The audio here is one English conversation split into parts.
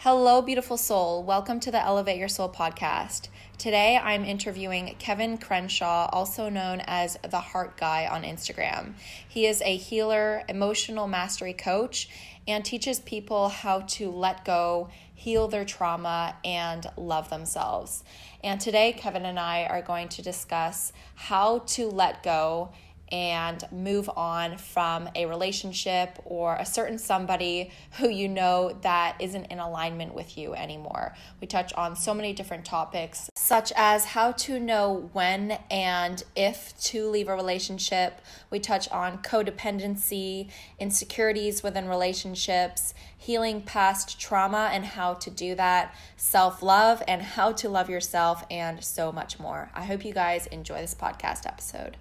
Hello, beautiful soul. Welcome to the Elevate Your Soul podcast. Today, I'm interviewing Kevin Crenshaw, also known as the Heart Guy on Instagram. He is a healer, emotional mastery coach, and teaches people how to let go, heal their trauma, and love themselves. And today, Kevin and I are going to discuss how to let go and move on from a relationship or a certain somebody who you know that isn't in alignment with you anymore. We touch on so many different topics, such as how to know when and if to leave a relationship. We touch on codependency, insecurities within relationships, healing past trauma and how to do that, self-love and how to love yourself, and so much more. I hope you guys enjoy this podcast episode.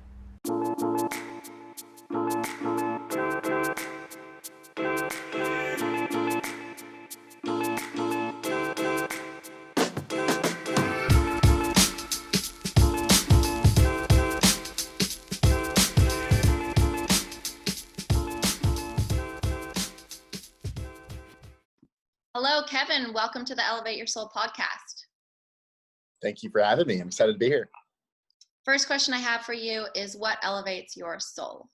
Hello, Kevin. Welcome to the Elevate Your Soul podcast. Thank you for having me. I'm excited to be here. First question I have for you is, what elevates your soul?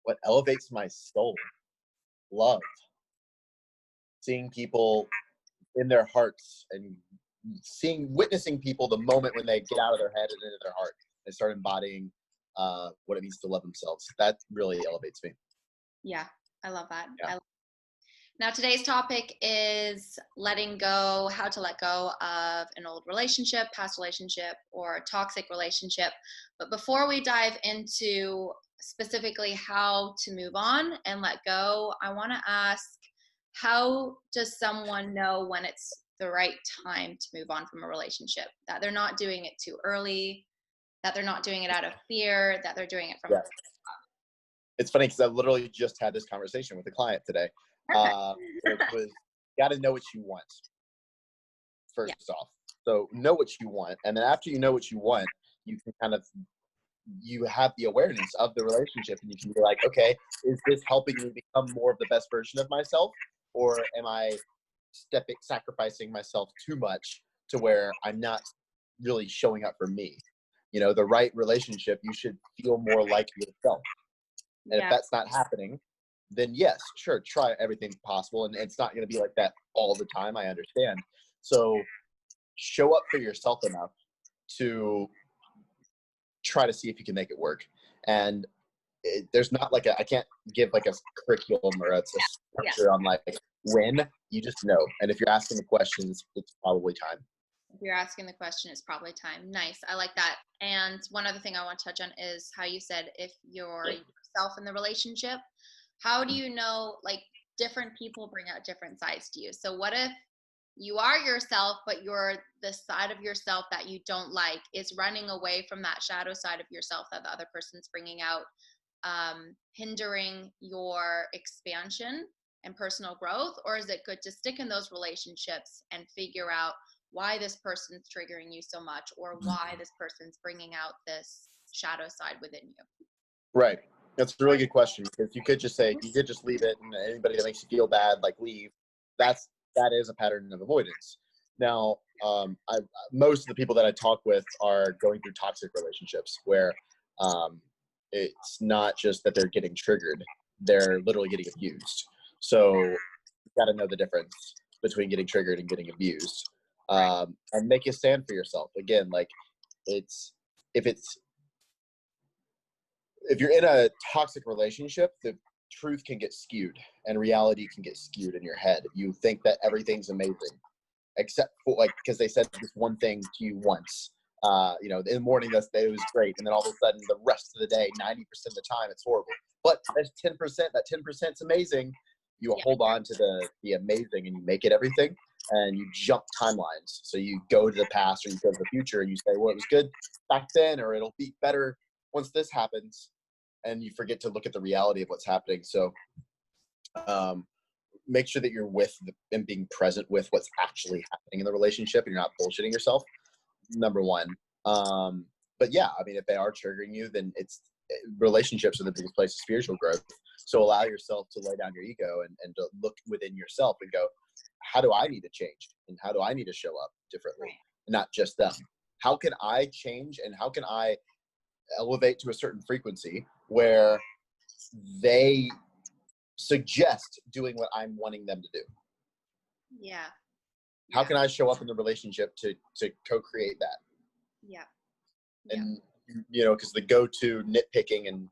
What elevates my soul? Love. Seeing people in their hearts and witnessing people the moment when they get out of their head and into their heart and start embodying what it means to love themselves. That really elevates me. Yeah, I love that. Yeah. Now, today's topic is letting go, how to let go of an old relationship, past relationship, or a toxic relationship. But before we dive into specifically how to move on and let go, I want to ask, how does someone know when it's the right time to move on from a relationship? That they're not doing it too early, that they're not doing it out of fear, that they're doing it from a It's funny because I literally just had this conversation with a client today. It was, got to know what you want first off. So know what you want. And then after you know what you want, you can you have the awareness of the relationship, and you can be like, okay, is this helping me become more of the best version of myself? Or am I sacrificing myself too much to where I'm not really showing up for me? You know, the right relationship, you should feel more like yourself. And if that's not happening, then yes, sure, try everything possible. And it's not going to be like that all the time. I understand. So show up for yourself enough to try to see if you can make it work. And there's not like I can't give like a curriculum or a structure on like when. You just know. And if you're asking the questions, it's probably time. If you're asking the question, it's probably time. Nice. I like that. And one other thing I want to touch on is how you said, if you're yourself in the relationship, how do you know, like, different people bring out different sides to you? So what if you are yourself, but the side of yourself that you don't like is running away from that shadow side of yourself that the other person's bringing out, hindering your expansion and personal growth? Or is it good to stick in those relationships and figure out why this person's triggering you so much, or why this person's bringing out this shadow side within you? Right. That's a really good question, because you could just say, you could just leave it, and anybody that makes you feel bad, like, leave. That is a pattern of avoidance. Now, most of the people that I talk with are going through toxic relationships where it's not just that they're getting triggered, they're literally getting abused. So you got to know the difference between getting triggered and getting abused, and make a stand for yourself. Again, like, if you're in a toxic relationship, the truth can get skewed and reality can get skewed in your head. You think that everything's amazing, except for, like, because they said this one thing to you once. In the morning, it was great. And then all of a sudden, the rest of the day, 90% of the time, it's horrible. But that's 10%, that 10% is amazing. You hold on to the amazing, and you make it everything, and you jump timelines. So you go to the past or you go to the future, and you say, well, it was good back then, or it'll be better once this happens. And you forget to look at the reality of what's happening. So make sure that you're with and being present with what's actually happening in the relationship, and you're not bullshitting yourself. Number one. But yeah, I mean, if they are triggering you, then relationships are the biggest place of spiritual growth. So allow yourself to lay down your ego and to look within yourself and go, how do I need to change? And how do I need to show up differently? Right. Not just them. How can I change, and how can I elevate to a certain frequency where they suggest doing what I'm wanting them to do? Yeah. How can I show up in the relationship to co-create that? Yeah. And because the go-to nitpicking and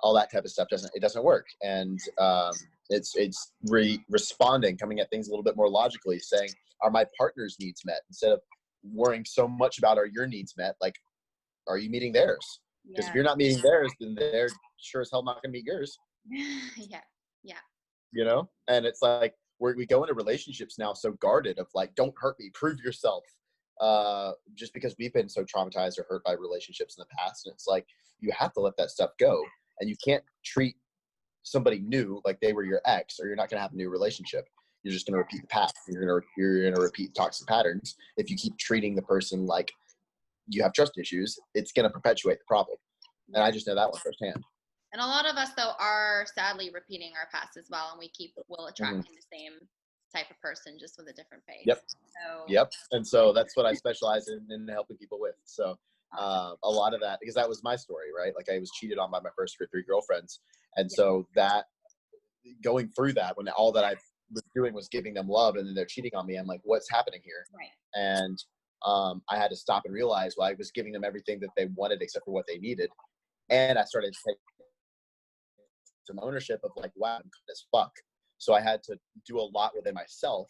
all that type of stuff doesn't work. And it's responding, coming at things a little bit more logically, saying, are my partner's needs met? Instead of worrying so much about, are your needs met? Like, are you meeting theirs? Because if you're not meeting theirs, then they're sure as hell not going to meet yours. Yeah. And it's like we go into relationships now so guarded of like, don't hurt me, prove yourself. Just because we've been so traumatized or hurt by relationships in the past. And it's like, you have to let that stuff go, and you can't treat somebody new like they were your ex, or you're not going to have a new relationship. You're just going to repeat the past. You're going to repeat toxic patterns. If you keep treating the person like you have trust issues, it's going to perpetuate the problem. And I just know that one firsthand. And a lot of us, though, are sadly repeating our past as well, and we'll attracting the same type of person, just with a different face. Yep. And so that's what I specialize in helping people with. So a lot of that, because that was my story, right? Like, I was cheated on by my first 3 girlfriends. And so that, going through that, when all that I was doing was giving them love, and then they're cheating on me, I'm like, what's happening here? Right. And I had to stop and realize, well, I was giving them everything that they wanted except for what they needed. And I started to take some ownership of like, wow, I'm good as fuck. So I had to do a lot within myself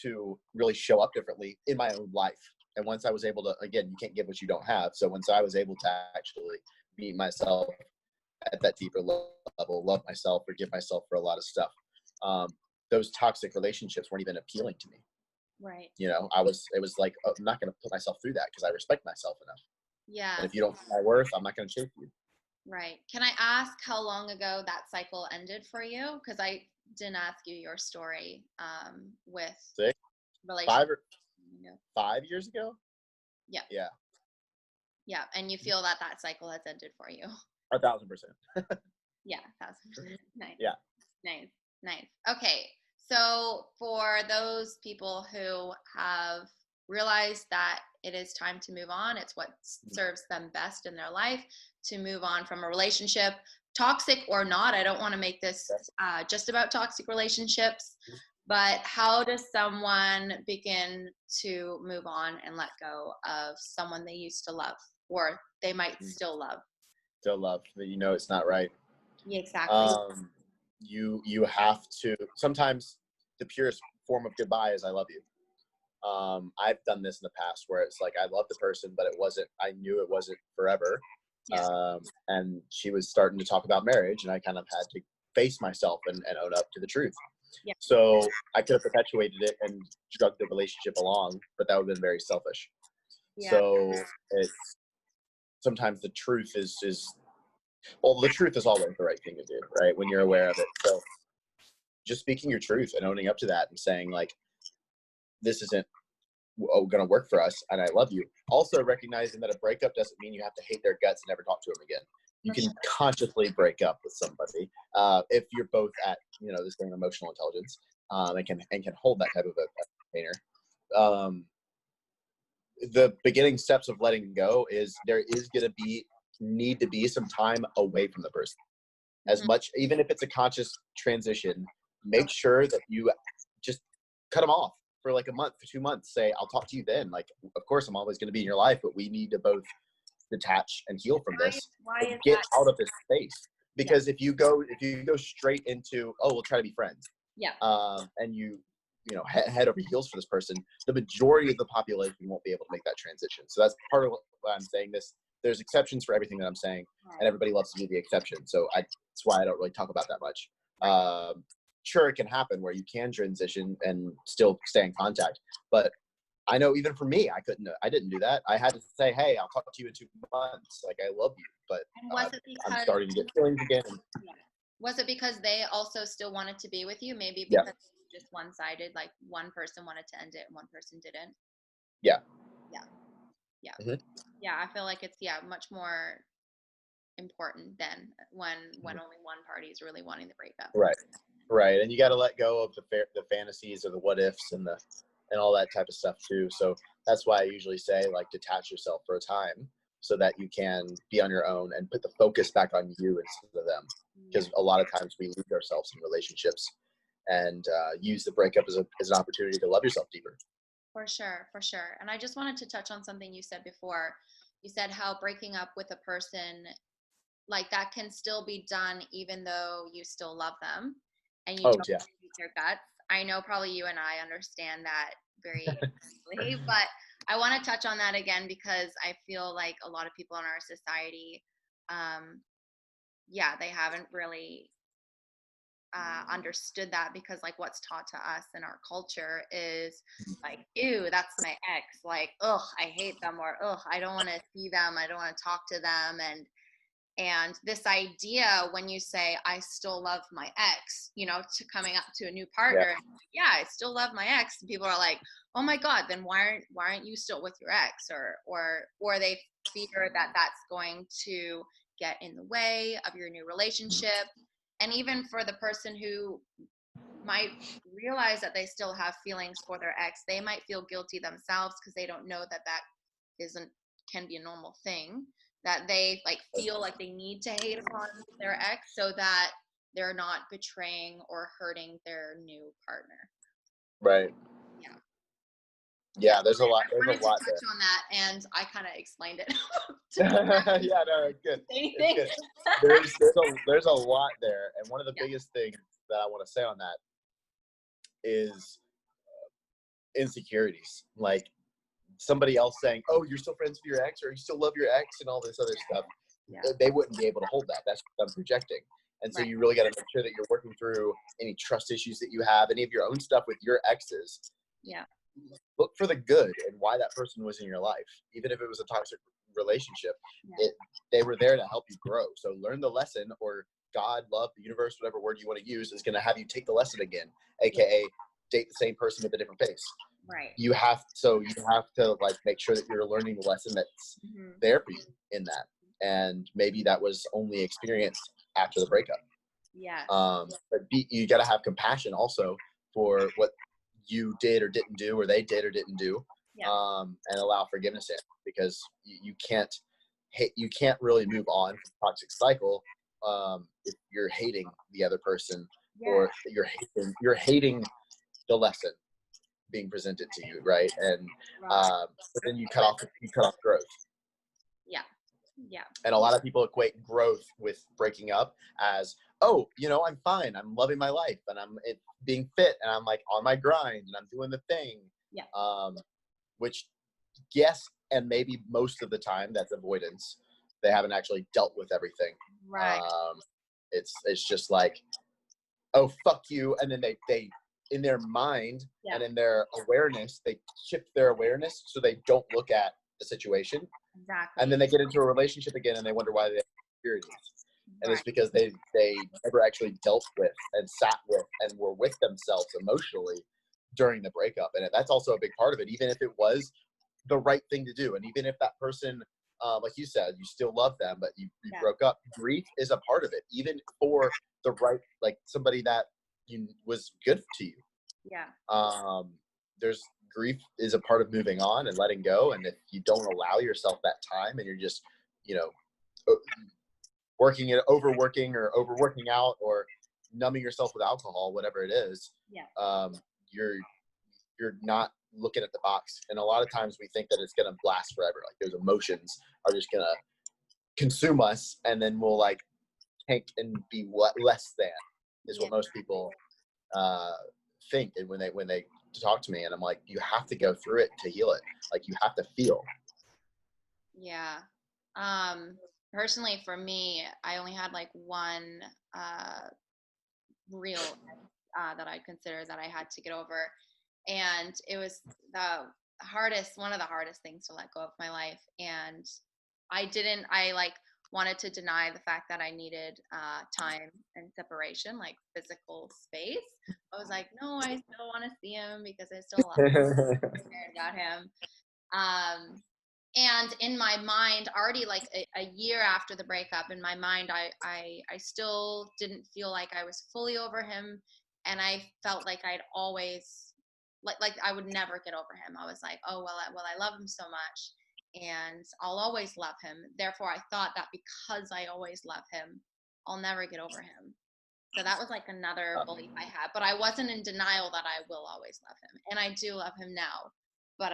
to really show up differently in my own life. And once I was able to, again, you can't give what you don't have. So once I was able to actually meet myself at that deeper level, love myself, forgive myself for a lot of stuff, those toxic relationships weren't even appealing to me. Right. It was like, oh, I'm not going to put myself through that because I respect myself enough. Yeah. And if you don't see my worth, I'm not going to chase you. Right. Can I ask how long ago that cycle ended for you? Because I didn't ask you your story with 6, relationships. 5 years ago. Yeah. Yeah. Yeah. And you feel that cycle has ended for you? 1,000%. Yeah, 1,000%. Nice. Yeah. Nice. Okay. So for those people who have realized that it is time to move on, it's what serves them best in their life, to move on from a relationship, toxic or not. I don't want to make this just about toxic relationships, but how does someone begin to move on and let go of someone they used to love, or they might still love? Still love, but it's not right. Yeah, exactly. You have to, sometimes the purest form of goodbye is I love you. I've done this in the past where it's like, I love the person, but I knew it wasn't forever. Yeah. And she was starting to talk about marriage, and I kind of had to face myself and own up to the truth. Yeah. So I could have perpetuated it and drugged the relationship along, but that would have been very selfish. Yeah. So sometimes the truth is the truth is always the right thing to do, right? When you're aware of it. So just speaking your truth and owning up to that and saying like, this isn't going to work for us, and I love you. Also recognizing that a breakup doesn't mean you have to hate their guts and never talk to them again. You can consciously break up with somebody if you're both at the same emotional intelligence and can hold that type of a container. The beginning steps of letting go is there is going to need to be some time away from the person. As much, even if it's a conscious transition, make sure that you just cut them off for like a month, for 2 months. Say, I'll talk to you then. Like, of course, I'm always going to be in your life, but we need to both detach and heal from this. Get out of this space. Because if you go straight into, oh, we'll try to be friends. Yeah. And you head over heels for this person, the majority of the population won't be able to make that transition. So that's part of why I'm saying this. There's exceptions for everything that I'm saying, and everybody loves to be the exception. So that's why I don't really talk about that much. Sure, it can happen where you can transition and still stay in contact. But I know even for me, I didn't do that. I had to say, hey, I'll talk to you in 2 months. Like, I love you, but I'm starting to get feelings again. Was it because they also still wanted to be with you? Maybe because it was just one-sided, like one person wanted to end it and one person didn't? Yeah. Yeah. Yeah, I feel like it's much more important than when only one party is really wanting the breakup. Right. And you got to let go of the fantasies or the what ifs and all that type of stuff too. So that's why I usually say, like, detach yourself for a time so that you can be on your own and put the focus back on you instead of them. Because a lot of times we lose ourselves in relationships, and use the breakup as an opportunity to love yourself deeper. For sure. And I just wanted to touch on something you said before. You said how breaking up with a person, like, that can still be done even though you still love them and you don't hate their guts. I know probably you and I understand that very easily, but I want to touch on that again because I feel like a lot of people in our society, they haven't really understood that, because like what's taught to us in our culture is like, ew, that's my ex, like, ugh, I hate them, or ugh, I don't want to see them, I don't want to talk to them. And this idea, when you say, I still love my ex, to coming up to a new partner, I still love my ex, and people are like, oh my God, then why aren't you still with your ex? Or they fear that that's going to get in the way of your new relationship. And even for the person who might realize that they still have feelings for their ex, they might feel guilty themselves because they don't know that can be a normal thing, that they like feel like they need to hate upon their ex so that they're not betraying or hurting their new partner. Right. Yeah, there's a lot. There's a lot to touch on that, and I kind of explained it. Yeah, no, good. It's good. There's a lot there, and one of the biggest things that I want to say on that is insecurities. Like somebody else saying, "Oh, you're still friends with your ex," or "You still love your ex," and all this other stuff. They wouldn't be able to hold that. That's what I'm projecting. And so you really got to make sure that you're working through any trust issues that you have, any of your own stuff with your exes. Yeah. Look for the good and why that person was in your life. Even if it was a toxic relationship, they were there to help you grow. So learn the lesson, or God, love, the universe, whatever word you want to use, is going to have you take the lesson again, aka date the same person with a different face. Right. You have to like make sure that you're learning the lesson that's there for you in that. And maybe that was only experienced after the breakup. Yeah. But you got to have compassion also for what you did or didn't do, or they did or didn't do, and allow forgiveness in, because you can't really move on from a toxic cycle if you're hating the other person, or you're hating the lesson being presented to you, right? And but then you cut off growth. Yeah. And a lot of people equate growth with breaking up as, oh, I'm fine, I'm loving my life, and I'm being fit, and I'm like on my grind, and I'm doing the thing. Which, yes, and maybe most of the time that's avoidance. They haven't actually dealt with everything. Right. It's just like, oh, fuck you, and then they in their mind and in their awareness, they shift their awareness so they don't look at the situation. Exactly. And then they get into a relationship again and they wonder why they have insecurities. And it's because they never actually dealt with and sat with and were with themselves emotionally during the breakup. And that's also a big part of it, even if it was the right thing to do. And even if that person, like you said, you still love them, but you broke up, grief is a part of it, even for the right, like somebody that was good to you. There's grief is a part of moving on and letting go. And if you don't allow yourself that time, and you're just, overworking or overworking out, or numbing yourself with alcohol, whatever it is, you're not looking at the box. And a lot of times we think that it's going to last forever. Like those emotions are just going to consume us, and then we'll like tank and be less than, is what most people think. And when they talk to me, and I'm like, you have to go through it to heal it. Like you have to feel. Personally for me, I only had like one real that I consider that I had to get over, and it was one of the hardest things to let go of my life. And I like wanted to deny the fact that I needed time and separation, like physical space. I was like, no, I still want to see him because I still love him. I cared about him. And in my mind, already like a year after the breakup, in my mind, I still didn't feel like I was fully over him. And I felt like I'd always, like I would never get over him. I was like, oh, well, I love him so much and I'll always love him. Therefore, I thought that because I always love him, I'll never get over him. So that was like another belief I had, but I wasn't in denial that I will always love him. And I do love him now, but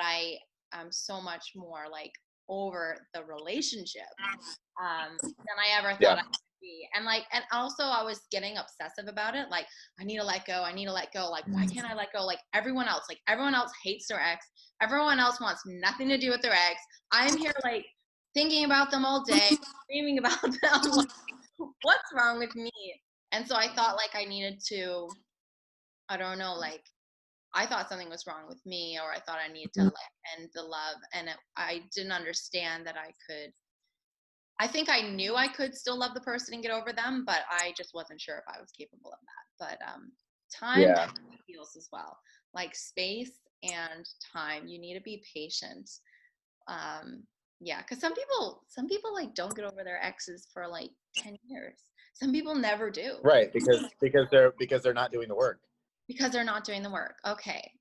I'm so much more like over the relationship than I ever thought I could be. And like, and also I was getting obsessive about it. Like, I need to let go. I need to let go. Like, why can't I let go? Like everyone else hates their ex. Everyone else wants nothing to do with their ex. I'm here like thinking about them all day, dreaming about them. Like, what's wrong with me? And so I thought like I needed to, I don't know, like I thought something was wrong with me, or I thought I needed to like end the love. And I didn't understand that I think I knew I could still love the person and get over them, but I just wasn't sure if I was capable of that. But time heals as well, like space and time. You need to be patient. Yeah, because some people like don't get over their exes for like 10 years. Some people never do. Right, because they're not doing the work. Because they're not doing the work. Okay.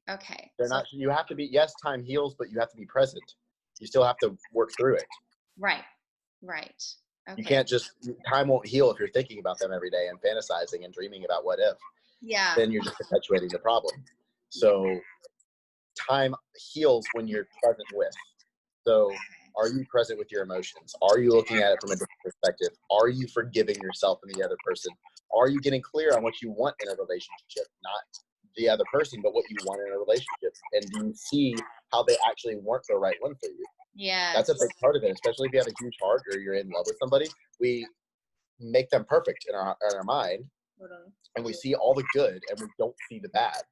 They're not. You have to be. Yes, time heals, but you have to be present. You still have to work through it. Right. Okay. You can't just. Time won't heal if you're thinking about them every day and fantasizing and dreaming about what if. Yeah. Then you're just perpetuating the problem. So, time heals when you're present with. So, are you present with your emotions? Are you looking at it from a different perspective? Are you forgiving yourself and the other person? Are you getting clear on what you want in a relationship? Not the other person, but what you want in a relationship. And do you see how they actually weren't the right one for you? Yeah. That's a big part of it, especially if you have a huge heart or you're in love with somebody. We make them perfect in our mind, and we see all the good and we don't see the bad.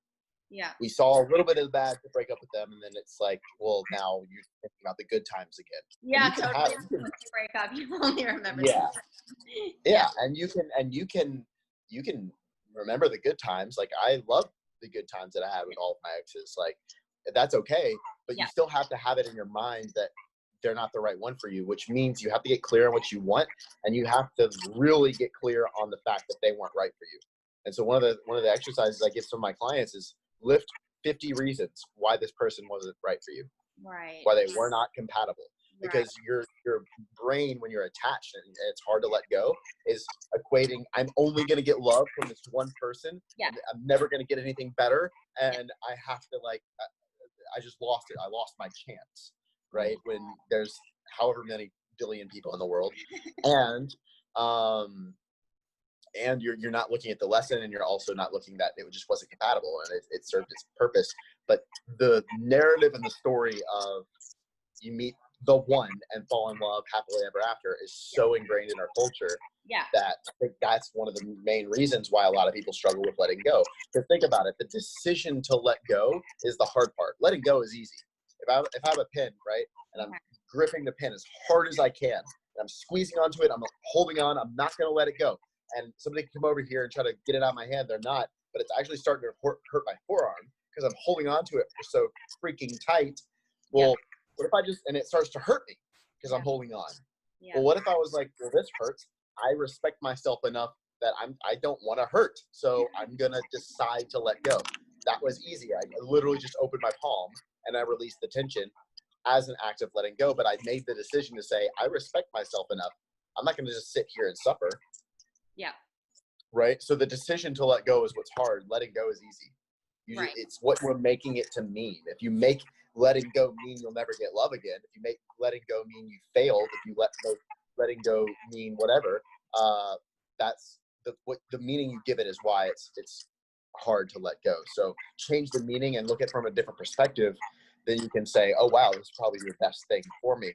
Yeah. We saw a little bit of the bad to break up with them, and then it's like, well, now you're thinking about the good times again. Yeah, totally. Once you break up, you only remember. Yeah, and you can remember the good times. Like, I love the good times that I had with all of my exes. Like, that's okay, but you still have to have it in your mind that they're not the right one for you, which means you have to get clear on what you want, and you have to really get clear on the fact that they weren't right for you. And so one of the exercises I give some of my clients is lift 50 reasons why this person wasn't right for you. Right. Why they were not compatible. Because your brain, when you're attached and it's hard to let go, is equating, I'm only going to get love from this one person. Yeah. I'm never going to get anything better. And I have to, like, I just lost it. I lost my chance, right? When there's however many billion people in the world. And you're not looking at the lesson, and you're also not looking that it just wasn't compatible, and it served its purpose. But the narrative and the story of you meet the one and fall in love happily ever after is so ingrained in our culture that I think that's one of the main reasons why a lot of people struggle with letting go. Because think about it, the decision to let go is the hard part. Letting go is easy. If I have a pen, right, and I'm gripping the pen as hard as I can, and I'm squeezing onto it, I'm holding on, I'm not going to let it go. And somebody can come over here and try to get it out of my hand. They're not, but it's actually starting to hurt my forearm because I'm holding onto it so freaking tight. Well, what if I just, and it starts to hurt me because I'm holding on. Well, what if I was like, well, this hurts. I respect myself enough that I don't want to hurt. So I'm going to decide to let go. That was easy. I literally just opened my palm and I released the tension as an act of letting go. But I made the decision to say, I respect myself enough. I'm not going to just sit here and suffer. Yeah. Right. So the decision to let go is what's hard. Letting go is easy. It's what we're making it to mean. If you make letting go mean you'll never get love again, if you make letting go mean you failed, if you letting go mean whatever, that's the meaning you give it is why it's hard to let go. So change the meaning and look at it from a different perspective. Then you can say, oh wow, this is probably the best thing for me.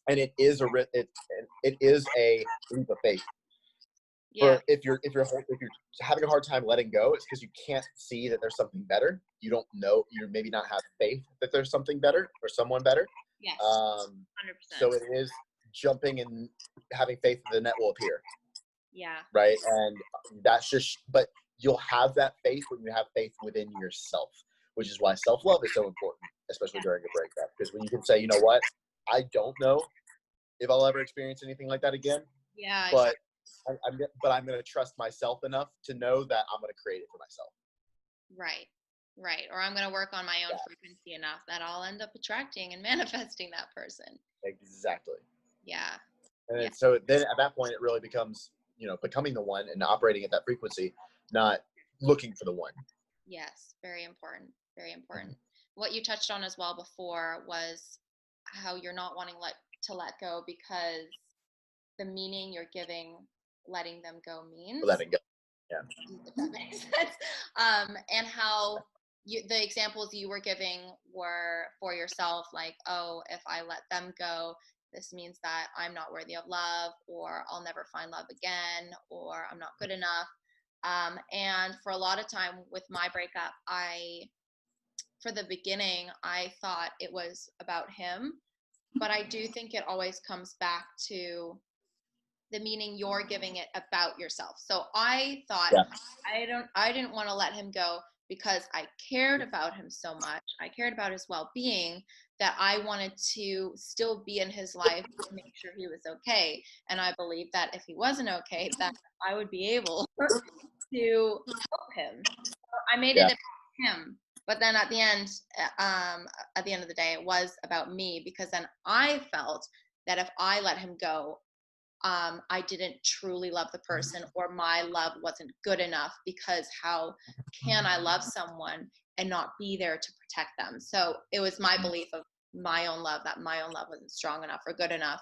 And it is a leap of faith. Yeah. If you're having a hard time letting go, it's because you can't see that there's something better. You don't know. You maybe not have faith that there's something better or someone better. Yes. 100%. So it is jumping and having faith that the net will appear. Yeah. Right. And that's just. But you'll have that faith when you have faith within yourself, which is why self-love is so important, especially during a breakup. Because when you can say, you know what, I don't know if I'll ever experience anything like that again. Yeah. But I'm going to trust myself enough to know that I'm going to create it for myself. Right. Right. Or I'm going to work on my own frequency enough that I'll end up attracting and manifesting that person. Exactly. Yeah. And so then at that point, it really becomes, becoming the one and operating at that frequency, not looking for the one. Yes. Very important. Very important. What you touched on as well before was how you're not wanting to let go because the meaning you're giving letting them go means. Letting go. Yeah. If that makes sense. And how the examples you were giving were for yourself, like, oh, if I let them go, this means that I'm not worthy of love, or I'll never find love again, or I'm not good enough. And for a lot of time with my breakup, for the beginning, I thought it was about him, but I do think it always comes back to the meaning you're giving it about yourself. So I thought I didn't want to let him go because I cared about him so much. I cared about his well-being that I wanted to still be in his life to make sure he was okay. And I believed that if he wasn't okay, that I would be able to help him. So I made it about him. But then at the end of the day, it was about me, because then I felt that if I let him go, I didn't truly love the person, or my love wasn't good enough, because how can I love someone and not be there to protect them? So it was my belief of my own love, that my own love wasn't strong enough or good enough.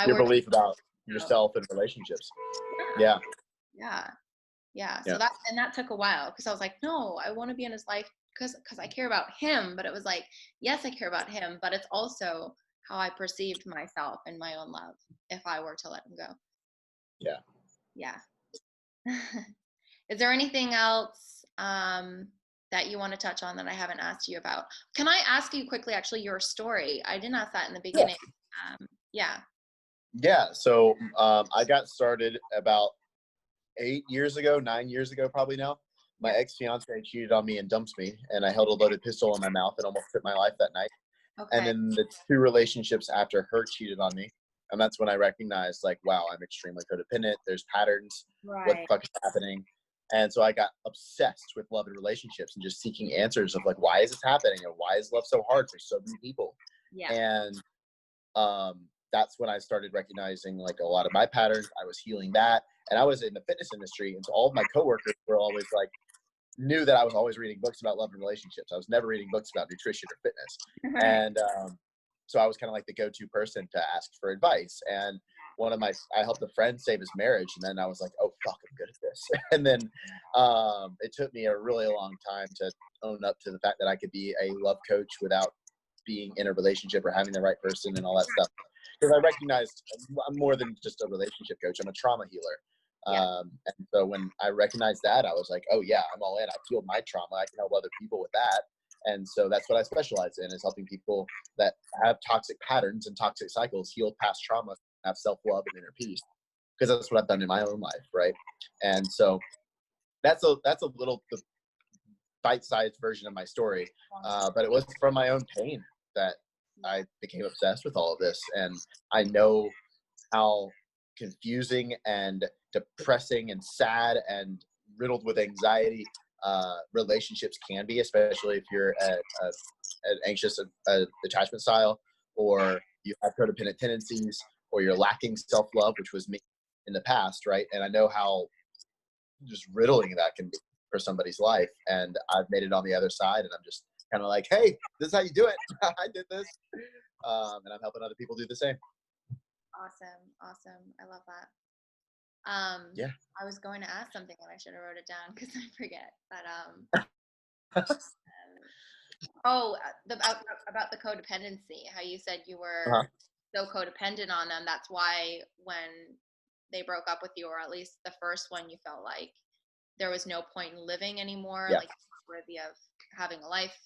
Your belief about yourself and relationships. Yeah. So that took a while, because I was like, no, I want to be in his life because I care about him. But it was like, yes, I care about him, but it's also how I perceived myself and my own love if I were to let him go. Yeah. Is there anything else that you want to touch on that I haven't asked you about? Can I ask you quickly, actually, your story? I didn't ask that in the beginning. So I got started about 9 years ago, probably now. My ex-fiance cheated on me and dumped me, and I held a loaded pistol in my mouth and almost took my life that night. Okay. And then the 2 relationships after her cheated on me. And that's when I recognized, like, wow, I'm extremely codependent. There's patterns. Right. What the fuck is happening? And so I got obsessed with love and relationships and just seeking answers of, like, why is this happening? And why is love so hard for so many people? Yeah. And that's when I started recognizing, like, a lot of my patterns. I was healing that. And I was in the fitness industry. And so all of my coworkers were always like, knew that I was always reading books about love and relationships. I was never reading books about nutrition or fitness. And so I was kind of like the go-to person to ask for advice. And I helped a friend save his marriage. And then I was like, oh, fuck, I'm good at this. And then it took me a really long time to own up to the fact that I could be a love coach without being in a relationship or having the right person and all that stuff. Because I recognized I'm more than just a relationship coach. I'm a trauma healer. And so when I recognized that, I was like, oh yeah, I'm all in. I healed my trauma. I can help other people with that. And so that's what I specialize in, is helping people that have toxic patterns and toxic cycles heal past trauma, have self-love and inner peace. Because that's what I've done in my own life, right? And so that's a little bite-sized version of my story. But it was from my own pain that I became obsessed with all of this. And I know how confusing and depressing and sad and riddled with anxiety relationships can be, especially if you're an anxious attachment style, or you have codependent tendencies, or you're lacking self-love, which was me in the past, right? And I know how just riddling that can be for somebody's life. And I've made it on the other side, and I'm just kind of like, hey, this is how you do it. I did this. And I'm helping other people do the same. Awesome. I love that. I was going to ask something and I should have wrote it down because I forget. But about the codependency, how you said you were so codependent on them. That's why when they broke up with you, or at least the first one, you felt like there was no point in living anymore, like worthy of having a life.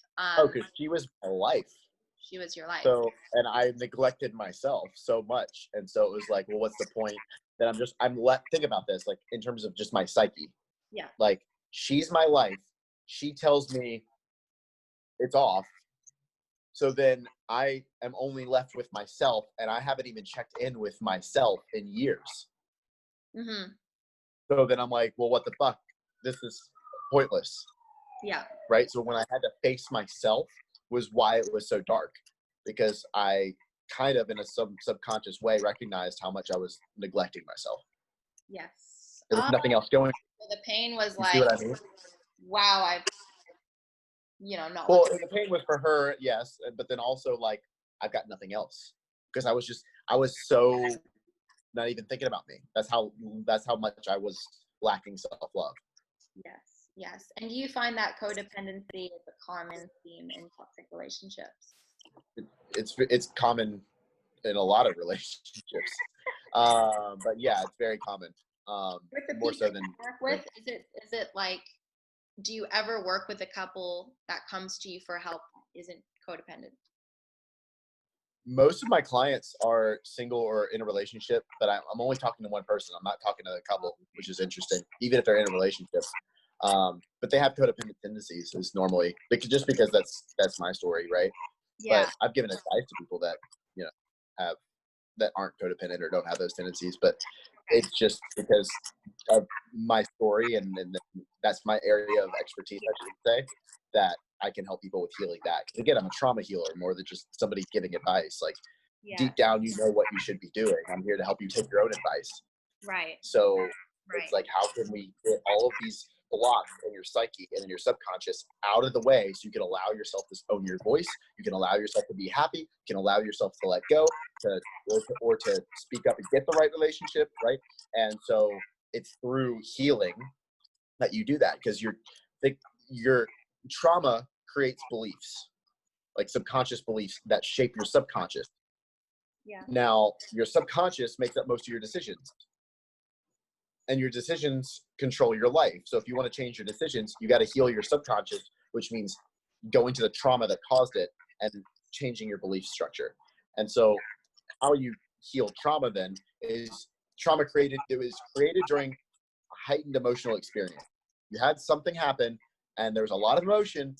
Because she was my life. She was your life. So, and I neglected myself so much. And so it was like, well, what's the point that think about this, like, in terms of just my psyche. Yeah. Like, she's my life. She tells me it's off. So then I am only left with myself, and I haven't even checked in with myself in years. Mm-hmm. So then I'm like, well, what the fuck? This is pointless. Yeah. Right. So when I had to face myself was why it was so dark, because I kind of in a subconscious way recognized how much I was neglecting myself. Yes. There was nothing else going. So the pain was You like, see what I mean? wow, not. Well, the pain was for her, yes, but then also like I've got nothing else, because I was so not even thinking about me. That's how much I was lacking self-love. Yes. And do you find that codependency is a common theme in toxic relationships? It's common in a lot of relationships, but yeah, it's very common. With the More people so than you work with, is it like, do you ever work with a couple that comes to you for help isn't codependent? Most of my clients are single or in a relationship, but I'm only talking to one person. I'm not talking to a couple, which is interesting, even if they're in a relationship. But they have codependent tendencies is normally, because that's my story, right? Yeah. But I've given advice to people that, have, that aren't codependent or don't have those tendencies, but it's just because of my story and that's my area of expertise, I should say, that I can help people with healing that. Because again, I'm a trauma healer more than just somebody giving advice. Like deep down, you know what you should be doing. I'm here to help you take your own advice. Right. So it's like, how can we get all of these blocks in your psyche and in your subconscious out of the way so you can allow yourself to own your voice, you can allow yourself to be happy, you can allow yourself to let go, or to speak up and get the right relationship, right? And so it's through healing that you do that, because your trauma creates beliefs, like subconscious beliefs that shape your subconscious. Yeah. Now, your subconscious makes up most of your decisions, and your decisions control your life. So if you want to change your decisions, you got to heal your subconscious, which means going to the trauma that caused it and changing your belief structure. And so how you heal trauma then is it was created during a heightened emotional experience. You had something happen and there was a lot of emotion,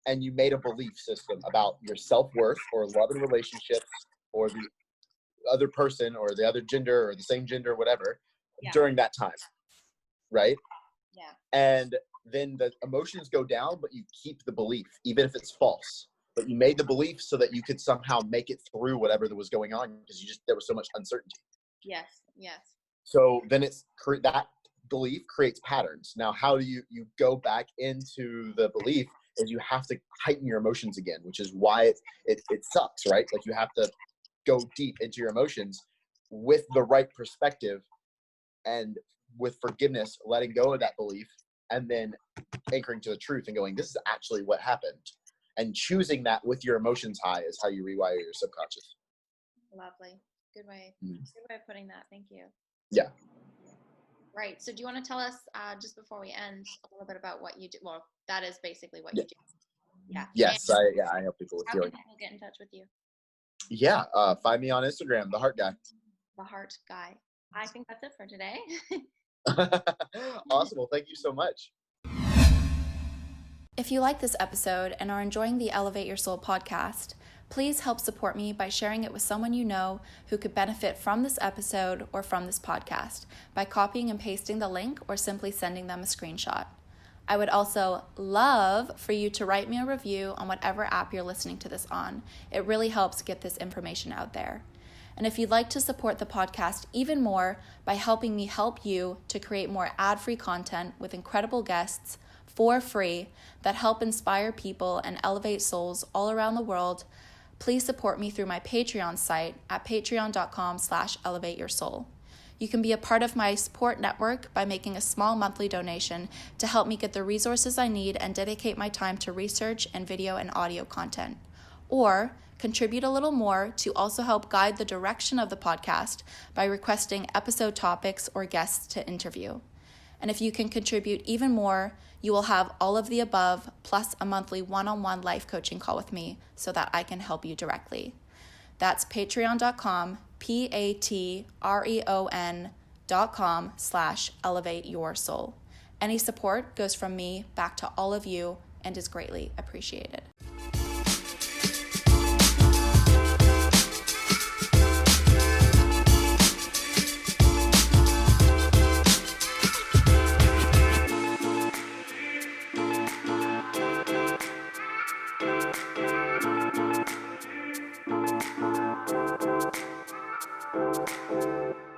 and you made a belief system about your self-worth or love and relationships or the other person or the other gender or the same gender, whatever, during that time, right? Yeah. And then the emotions go down, but you keep the belief, even if it's false. But you made the belief so that you could somehow make it through whatever that was going on, because there was so much uncertainty. Yes. So then that belief creates patterns. Now, how do you go back into the belief is you have to heighten your emotions again, which is why it sucks, right? Like you have to go deep into your emotions with the right perspective and with forgiveness, letting go of that belief, and then anchoring to the truth and going, this is actually what happened. And choosing that with your emotions high is how you rewire your subconscious. Lovely. Good way. Good way of putting that. Thank you. Yeah. Right. So do you want to tell us, just before we end, a little bit about what you do? Well, that is basically what you do. Yeah. Yes. I help people with healing. How can people get in touch with you? Yeah. Find me on Instagram, The Heart Guy. The Heart Guy. I think that's it for today. Awesome. Well, thank you so much. If you like this episode and are enjoying the Elevate Your Soul podcast, please help support me by sharing it with someone you know who could benefit from this episode or from this podcast by copying and pasting the link or simply sending them a screenshot. I would also love for you to write me a review on whatever app you're listening to this on. It really helps get this information out there. And if you'd like to support the podcast even more by helping me help you to create more ad-free content with incredible guests for free that help inspire people and elevate souls all around the world, please support me through my Patreon site at patreon.com/elevateyoursoul. You can be a part of my support network by making a small monthly donation to help me get the resources I need and dedicate my time to research and video and audio content. Or contribute a little more to also help guide the direction of the podcast by requesting episode topics or guests to interview. And if you can contribute even more, you will have all of the above plus a monthly one-on-one life coaching call with me so that I can help you directly. That's patreon.com, patreon.com/elevateyoursoul. Any support goes from me back to all of you and is greatly appreciated. you.